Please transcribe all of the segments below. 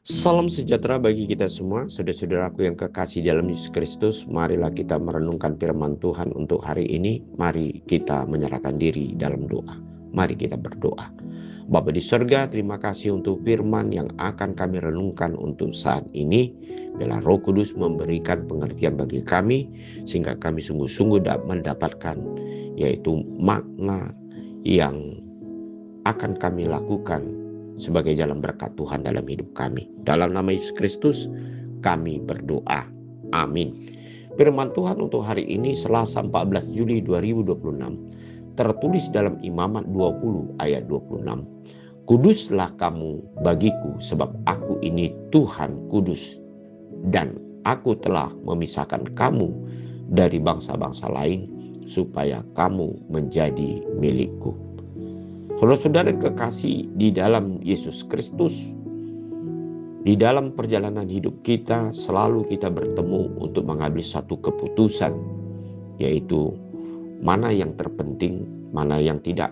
Salam sejahtera bagi kita semua, saudara-saudaraku yang kekasih dalam Yesus Kristus. Marilah kita merenungkan firman Tuhan untuk hari ini. Mari kita menyerahkan diri dalam doa. Mari kita berdoa. Bapa di surga, terima kasih untuk firman yang akan kami renungkan untuk saat ini. Biarlah Roh Kudus memberikan pengertian bagi kami, sehingga kami sungguh-sungguh mendapatkan yaitu makna yang akan kami lakukan sebagai jalan berkat Tuhan dalam hidup kami. Dalam nama Yesus Kristus kami berdoa. Amin. Firman Tuhan untuk hari ini Selasa 14 Juli 2026 tertulis dalam Imamat 20 ayat 26. Kuduslah kamu bagiku sebab aku ini Tuhan kudus, dan aku telah memisahkan kamu dari bangsa-bangsa lain supaya kamu menjadi milikku. Saudara-saudara yang kekasih di dalam Yesus Kristus, di dalam perjalanan hidup kita selalu kita bertemu untuk mengambil satu keputusan, yaitu mana yang terpenting, mana yang tidak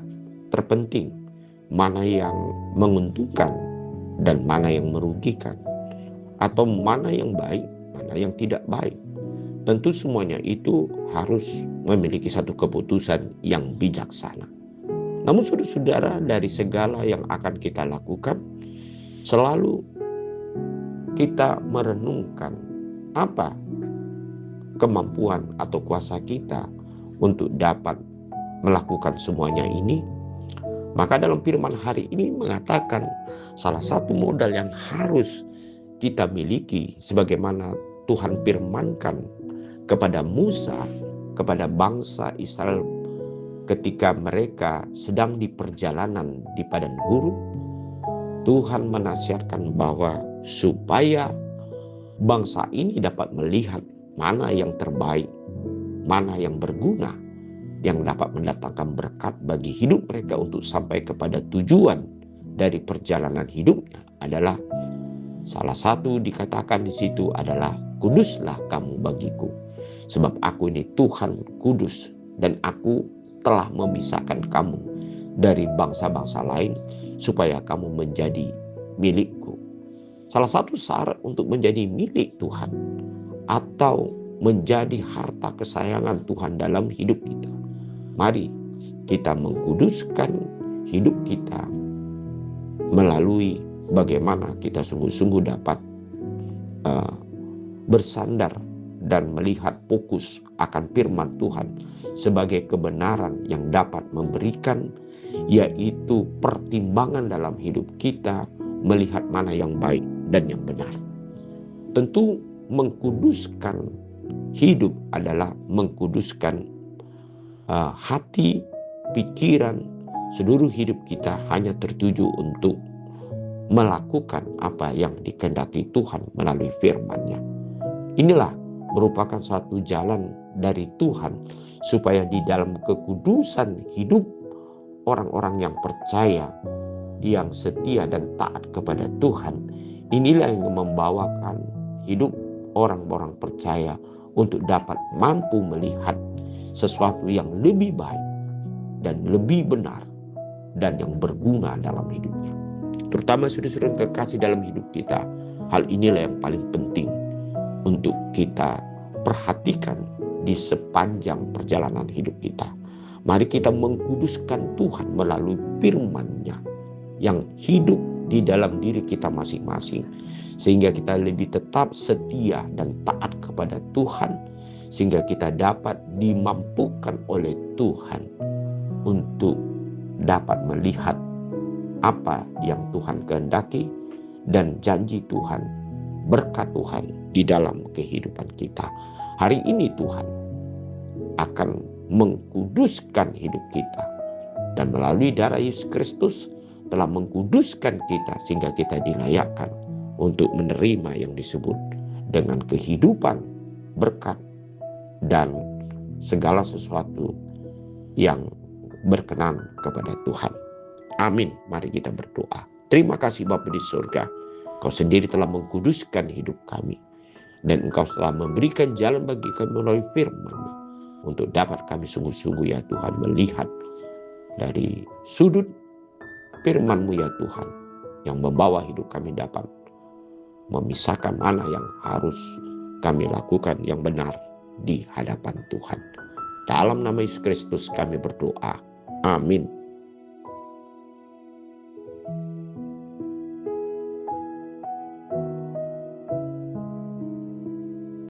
terpenting, mana yang menguntungkan dan mana yang merugikan, atau mana yang baik, mana yang tidak baik. Tentu semuanya itu harus memiliki satu keputusan yang bijaksana. Namun saudara-saudara, dari segala yang akan kita lakukan, selalu kita merenungkan apa kemampuan atau kuasa kita untuk dapat melakukan semuanya ini. Maka dalam firman hari ini mengatakan salah satu modal yang harus kita miliki, sebagaimana Tuhan firmankan kepada Musa, kepada bangsa Israel ketika mereka sedang di perjalanan di padang gurun. Tuhan menasihatkan bahwa supaya bangsa ini dapat melihat mana yang terbaik, mana yang berguna, yang dapat mendatangkan berkat bagi hidup mereka untuk sampai kepada tujuan dari perjalanan hidupnya, adalah salah satu dikatakan di situ adalah kuduslah kamu bagiku sebab aku ini Tuhan kudus, dan aku telah memisahkan kamu dari bangsa-bangsa lain supaya kamu menjadi milikku. Salah satu syarat untuk menjadi milik Tuhan atau menjadi harta kesayangan Tuhan dalam hidup kita, mari kita mengkuduskan hidup kita melalui bagaimana kita sungguh-sungguh dapat bersandar dan melihat fokus akan firman Tuhan sebagai kebenaran yang dapat memberikan yaitu pertimbangan dalam hidup kita, melihat mana yang baik dan yang benar. Tentu mengkuduskan hidup adalah mengkuduskan hati, pikiran, seluruh hidup kita hanya tertuju untuk melakukan apa yang dikehendaki Tuhan melalui firman-Nya. Inilah merupakan satu jalan dari Tuhan supaya di dalam kekudusan hidup orang-orang yang percaya, yang setia dan taat kepada Tuhan, inilah yang membawakan hidup orang-orang percaya untuk dapat mampu melihat sesuatu yang lebih baik dan lebih benar dan yang berguna dalam hidupnya. Terutama saudara-saudara yang kekasih dalam hidup kita, hal inilah yang paling penting untuk kita perhatikan di sepanjang perjalanan hidup kita. Mari kita mengkuduskan Tuhan melalui firman-Nya yang hidup di dalam diri kita masing-masing, sehingga kita lebih tetap setia dan taat kepada Tuhan, sehingga kita dapat dimampukan oleh Tuhan untuk dapat melihat apa yang Tuhan kehendaki dan janji Tuhan, berkat Tuhan di dalam kehidupan kita. Hari ini Tuhan akan mengkuduskan hidup kita, dan melalui darah Yesus Kristus telah mengkuduskan kita sehingga kita dilayakkan untuk menerima yang disebut dengan kehidupan, berkat, dan segala sesuatu yang berkenan kepada Tuhan. Amin. Mari kita berdoa. Terima kasih Bapa di surga, Kau sendiri telah mengkuduskan hidup kami, dan Engkau telah memberikan jalan bagi kami melalui firman-Mu untuk dapat kami sungguh-sungguh ya Tuhan melihat dari sudut firman-Mu ya Tuhan, yang membawa hidup kami dapat memisahkan mana yang harus kami lakukan yang benar di hadapan Tuhan. Dalam nama Yesus Kristus kami berdoa. Amin.